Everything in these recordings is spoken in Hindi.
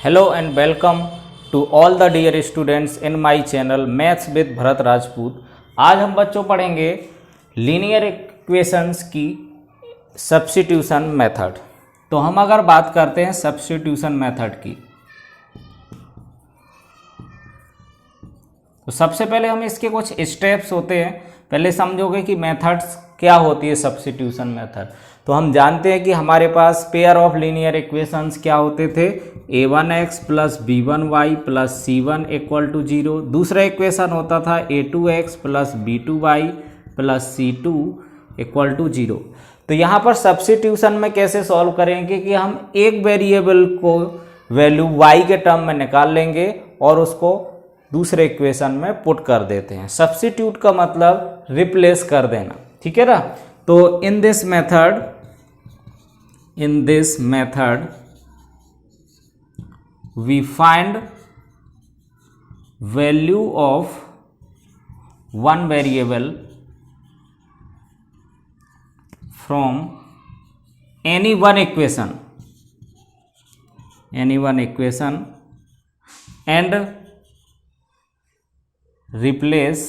Hello and welcome to all the dear students in my channel Maths with Bharat Rajput. आज हम बच्चों पढ़ेंगे लीनियर इक्वेशंस की सब्स्टिट्यूशन मेथड। तो हम अगर बात करते हैं सब्स्टिट्यूशन मेथड की, तो सबसे पहले हम इसके कुछ स्टेप्स होते हैं। पहले समझोगे कि मेथड्स क्या होती है सब्स्टिट्यूशन मेथड। तो हम जानते हैं कि हमारे पास पेयर ऑफ लीनियर इक्वेशंस क्या होते थे, a1x plus b1y plus c1 equal to 0। दूसरा इक्वेशन होता था a2x plus b2y plus c2 equal to 0। तो यहाँ पर सब्स्टिट्यूशन में कैसे सॉल्व करेंगे कि हम एक वेरिएबल को वैल्यू y के टर्म में निकाल लेंगे और उसको दूसरे इक्वेशन में पुट कर देते हैं। सब्स्टिट्यूट का मतलब रिप्लेस कर देना, ठीक है ना। तो in this method we find value of one variable from any one equation and replace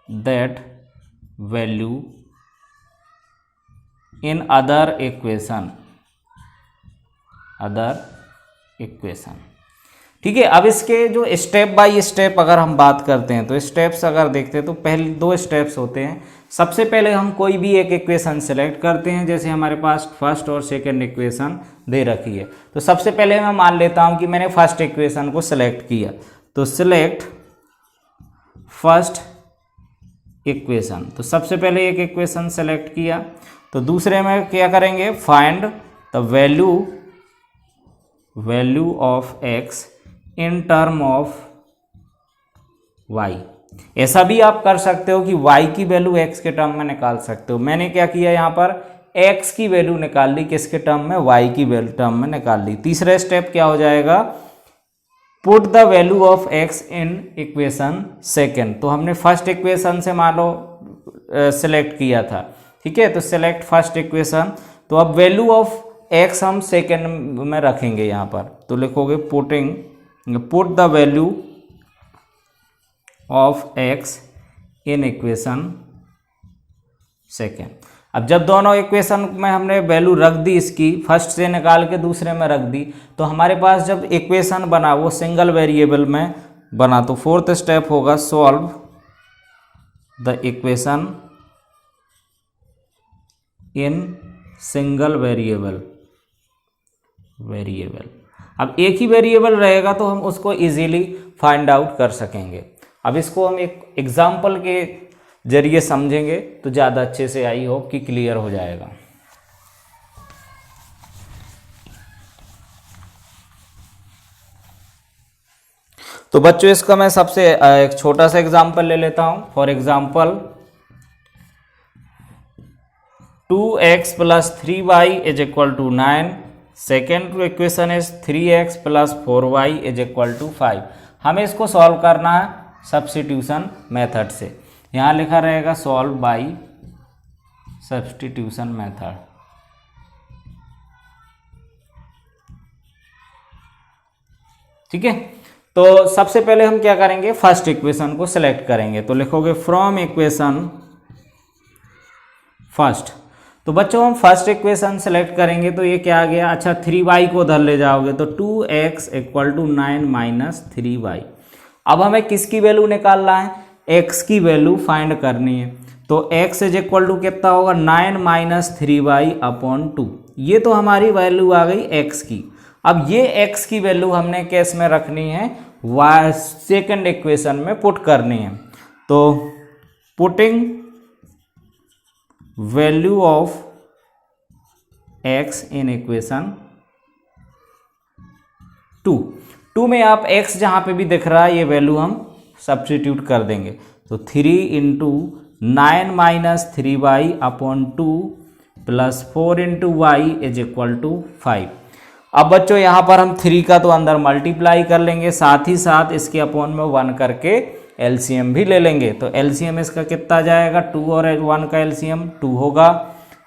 that value in other equation। ठीक है। अब इसके जो स्टेप बाय स्टेप अगर हम बात करते हैं तो स्टेप्स अगर देखते हैं तो पहले दो स्टेप्स होते हैं। सबसे पहले हम कोई भी एक इक्वेशन सेलेक्ट करते हैं, जैसे हमारे पास फर्स्ट और सेकंड इक्वेशन दे रखी है। तो सबसे पहले मैं मान लेता हूं कि मैंने फर्स्ट इक्वेशन को सेलेक्ट किया, तो सिलेक्ट फर्स्ट इक्वेशन। तो सबसे पहले एक इक्वेशन सेलेक्ट किया, तो दूसरे में क्या करेंगे, find the value of x in term of y। ऐसा भी आप कर सकते हो कि y की वैल्यू x के टर्म में निकाल सकते हो। मैंने क्या किया, यहाँ पर x की वैल्यू निकाल ली, किसके टर्म में, y की वैल्यू टर्म में निकाल ली। तीसरा स्टेप क्या हो जाएगा, put the value of x in equation second. तो हमने फर्स्ट इक्वेशन से मान लो सिलेक्ट किया था, ठीक है। तो सिलेक्ट फर्स्ट इक्वेशन, तो अब वैल्यू ऑफ x हम सेकेंड में रखेंगे यहाँ पर। तो लिखोगे put the value of x in equation second. अब जब दोनों इक्वेशन में हमने वैल्यू रख दी, इसकी फर्स्ट से निकाल के दूसरे में रख दी, तो हमारे पास जब इक्वेशन बना वो सिंगल वेरिएबल में बना। तो फोर्थ स्टेप होगा solve the equation in single variable. अब एक ही वेरिएबल रहेगा तो हम उसको इजीली फाइंड आउट कर सकेंगे। अब इसको हम एक एग्जांपल के जरिए समझेंगे तो ज़्यादा अच्छे से आई होप कि क्लियर हो जाएगा। तो बच्चों इसका मैं सबसे एक छोटा सा एग्जांपल ले लेता हूं। For example 2x plus 3y is equal to 9। Second equation is 3x plus 4y is equal to 5। हमें इसको सॉल्व करना है सब्स्टिट्यूशन मेथड से। यहाँ लिखा रहेगा सॉल्व बाय सब्स्टिट्यूशन मेथड। ठीक है। तो सबसे पहले हम क्या करेंगे, फर्स्ट इक्वेशन को सिलेक्ट करेंगे। तो लिखोगे फ्रॉम इक्वेशन फर्स्ट। तो बच्चों हम फर्स्ट इक्वेशन सेलेक्ट करेंगे तो ये क्या आ गया, अच्छा 3y को उधर ले जाओगे तो 2x equal to 9 minus 3y। अब हमें किसकी वैल्यू निकालना है, x की वैल्यू फाइंड करनी है। तो x इज इक्वल टू कितना होगा, 9 माइनस 3y अपॉन 2। ये तो हमारी वैल्यू आ गई x की। अब ये x की वैल्यू हमने केस में रखनी है, y सेकेंड इक्वेशन में पुट करनी है। तो putting value of x in equation 2 में आप x जहां पे भी दिख रहा है ये वैल्यू हम सब्स्टिट्यूट कर देंगे। तो 3 into 9 minus 3y upon 2 plus 4 into Y is equal to 5। अब बच्चों यहाँ पर हम 3 का तो अंदर मल्टीप्लाई कर लेंगे, साथ ही साथ इसके अपॉन में 1 करके एलसीएम भी ले लेंगे। तो एलसीएम इसका कितना जाएगा, 2 और 1 का एलसीएम 2 होगा।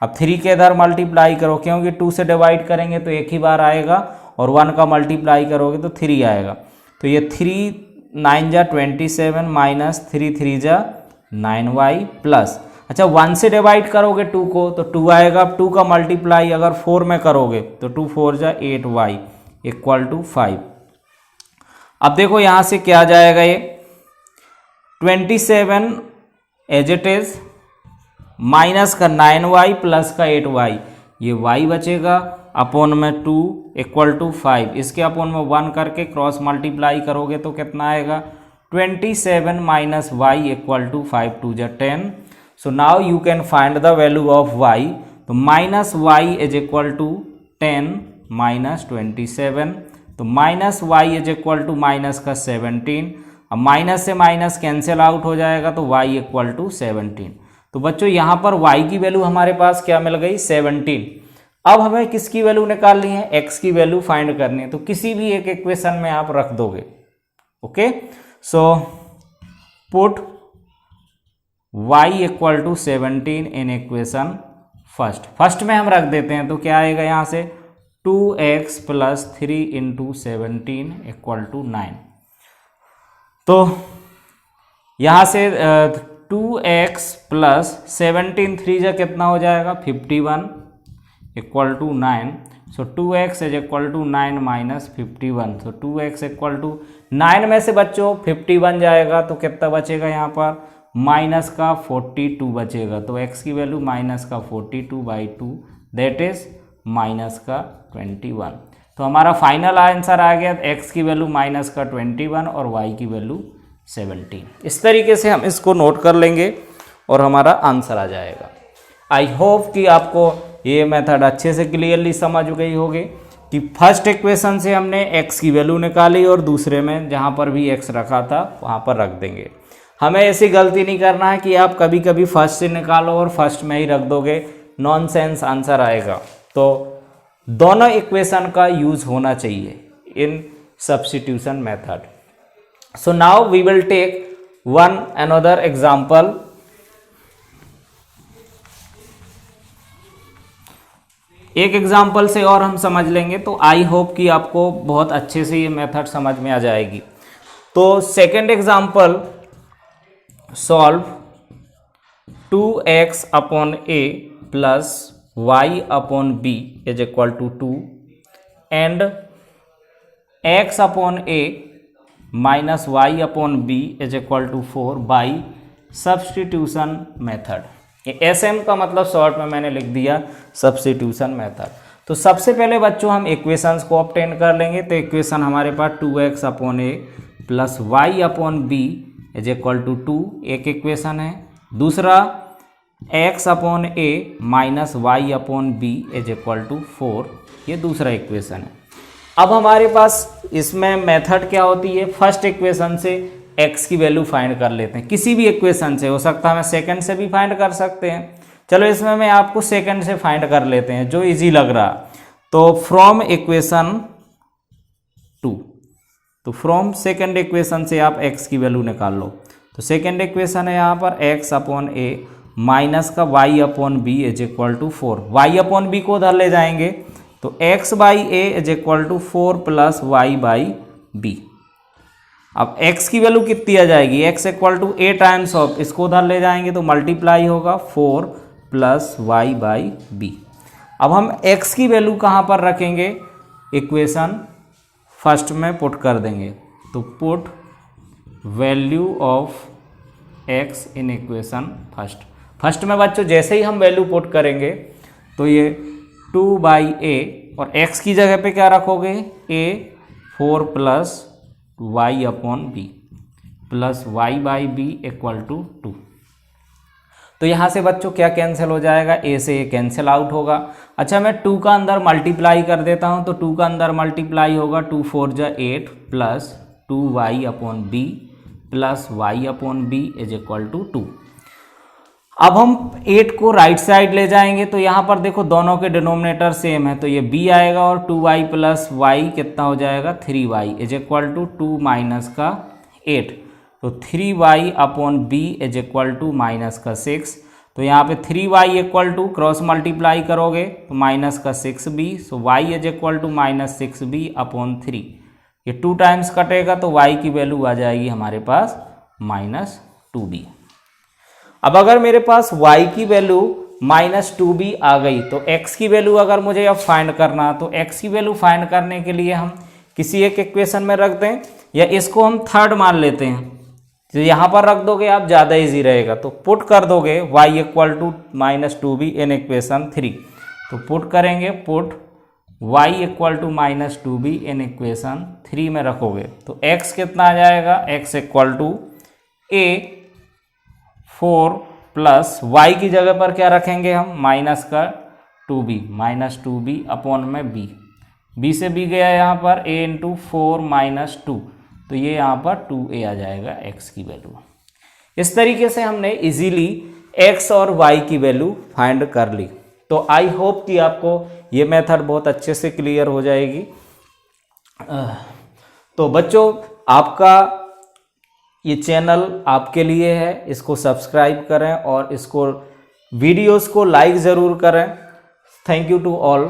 अब 3 के इधर मल्टीप्लाई करो, क्योंकि 2 से डिवाइड करेंगे तो एक ही बार आएगा, और 1 का मल्टीप्लाई करोगे तो 3 आएगा। तो ये 3 9 जा 27 माइनस 3 3 जा 9y प्लस, अच्छा 1 से डिवाइड करोगे 2 को तो 2 आएगा। अब 2 का मल्टीप्लाई अगर 4 में करोगे तो 2 4 जा 8y इक्वल टू 5। अब देखो यहाँ से क्या आ जाएगा, ये 27 एज इट इज माइनस का 9y प्लस का 8y, ये y बचेगा, अपोन में 2 इक्वल टू 5, इसके अपोन में 1 करके क्रॉस मल्टीप्लाई करोगे तो कितना आएगा 27 माइनस वाई इक्वल टू 5 2 जा 10। So now you can find the value of y। तो minus Y is equal to 10 minus 27, तो minus Y is equal to minus का 17, अब माइनस से माइनस कैंसिल आउट हो जाएगा तो y इक्वल टू 17। तो बच्चों यहाँ पर y की वैल्यू हमारे पास क्या मिल गई 17। अब हमें किसकी वैल्यू निकालनी है, x की वैल्यू फाइंड करनी है, तो किसी भी एक इक्वेशन में आप रख दोगे। Okay, so put y equal to 17 in equation first में हम रख देते हैं, तो क्या आएगा यहाँ से 2x plus 3 into 17 equal to 9। तो यहाँ से 2x प्लस 17 3 जा कितना हो जाएगा 51 equal to 9। So 2x is equal to 9 minus 51। So 2x equal to 9 में से बच्चों 51 जाएगा तो कितना बचेगा यहाँ पर माइनस का 42 बचेगा। तो x की वैल्यू माइनस का 42/2 दैट इज माइनस का 21। तो हमारा फाइनल आंसर आ गया x की वैल्यू माइनस का 21 और y की वैल्यू 17। इस तरीके से हम इसको नोट कर लेंगे और हमारा आंसर आ जाएगा। आई होप कि आपको ये मेथड अच्छे से क्लियरली समझ गई होगी कि फर्स्ट इक्वेशन से हमने x की वैल्यू निकाली और दूसरे में जहाँ पर भी x रखा था वहाँ पर रख देंगे। हमें ऐसी गलती नहीं करना है कि आप कभी कभी फर्स्ट से निकालो और फर्स्ट में ही रख दोगे, नॉनसेंस आंसर आएगा। तो दोनों इक्वेशन का यूज होना चाहिए in substitution method. So now we will take one another example. एक एग्जाम्पल से और हम समझ लेंगे, तो आई होप कि आपको बहुत अच्छे से ये मेथड समझ में आ जाएगी। तो second example, solve 2x upon a plus y upon b is equal to 2 and x upon a minus y upon b is equal to 4 by substitution method. ये SM का मतलब शॉर्ट में मैंने लिख दिया सब्स्टिट्यूशन मेथड। तो सबसे पहले बच्चों हम इक्वेशंस को ऑब्टेन कर लेंगे। तो इक्वेशन हमारे पास 2x upon a plus y upon b is equal to 2 एक इक्वेशन है। दूसरा x upon a minus y upon b is equal to 4, ये दूसरा इक्वेशन है। अब हमारे पास इसमें मेथड क्या होती है, फर्स्ट इक्वेशन से x की वैल्यू फाइंड कर लेते हैं। किसी भी इक्वेशन से, हो सकता है हमें सेकंड से भी फाइंड कर सकते हैं। चलो इसमें मैं आपको सेकंड से फाइंड कर लेते हैं जो इजी लग रहा। तो फ्रॉम इक्वेशन 2, तो फ्रॉम सेकेंड इक्वेशन से आप x की वैल्यू निकाल लो। तो सेकेंड इक्वेशन है यहाँ पर x अपॉन a माइनस का y upon b is equal to 4। y upon b को उधर ले जाएंगे तो x by a is equal to 4 plus y by b। अब x की वैल्यू कितनी आ जाएगी, x equal to a times of, इसको उधर ले जाएंगे तो मल्टीप्लाई होगा 4 प्लस y बाई b। अब हम x की वैल्यू कहाँ पर रखेंगे, इक्वेशन फर्स्ट में पुट कर देंगे। तो put value of x in equation first में बच्चों जैसे ही हम वैल्यू पुट करेंगे तो ये 2/a और x की जगह पे क्या रखोगे a 4 plus y upon b plus y by b equal to 2। तो यहाँ से बच्चों क्या कैंसिल हो जाएगा, a से a कैंसिल आउट होगा। अच्छा मैं 2 का अंदर मल्टीप्लाई कर देता हूँ, तो 2 का अंदर मल्टीप्लाई होगा 2 4 जा 8 plus 2y upon b plus y upon b is equal to 2। अब हम 8 को राइट साइड ले जाएंगे तो यहाँ पर देखो दोनों के डिनोमिनेटर सेम है, तो ये b आएगा और 2y प्लस y कितना हो जाएगा 3y is equal to 2 minus का 8। तो 3y upon b is equal to minus का 6 तो यहाँ पे 3y equal to cross multiply करोगे तो माइनस का 6b, so y is equal to minus 6b upon 3। ये 2 टाइम्स कटेगा तो y की वैल्यू आ जाएगी हमारे पास माइनस 2b। अब अगर मेरे पास y की वैल्यू माइनस 2b आ गई तो x की वैल्यू अगर मुझे अब फाइंड करना, तो x की वैल्यू फाइंड करने के लिए हम किसी एक इक्वेशन में रख दें या इसको हम थर्ड मान लेते हैं। तो यहाँ पर रख दोगे आप, ज़्यादा इजी रहेगा। तो पुट कर दोगे y equal to minus 2b in equation 3। तो पुट करेंगे, put y equal to minus 2b in equation 3 में रखोगे तो x कितना आ जाएगा, x equal to a 4 plus y की जगह पर क्या रखेंगे हम, माइनस का 2b, माइनस 2b अपॉन में b से b गया यहाँ पर a इंटू 4 माइनस 2, तो ये यहाँ पर 2a आ जाएगा x की वैल्यू। इस तरीके से हमने इजीली x और y की वैल्यू फाइंड कर ली। तो आई होप कि आपको ये मेथड बहुत अच्छे से क्लियर हो जाएगी। तो बच्चों, आपका ये चैनल आपके लिए है, इसको सब्सक्राइब करें और इसको वीडियोस को लाइक ज़रूर करें। Thank you to all.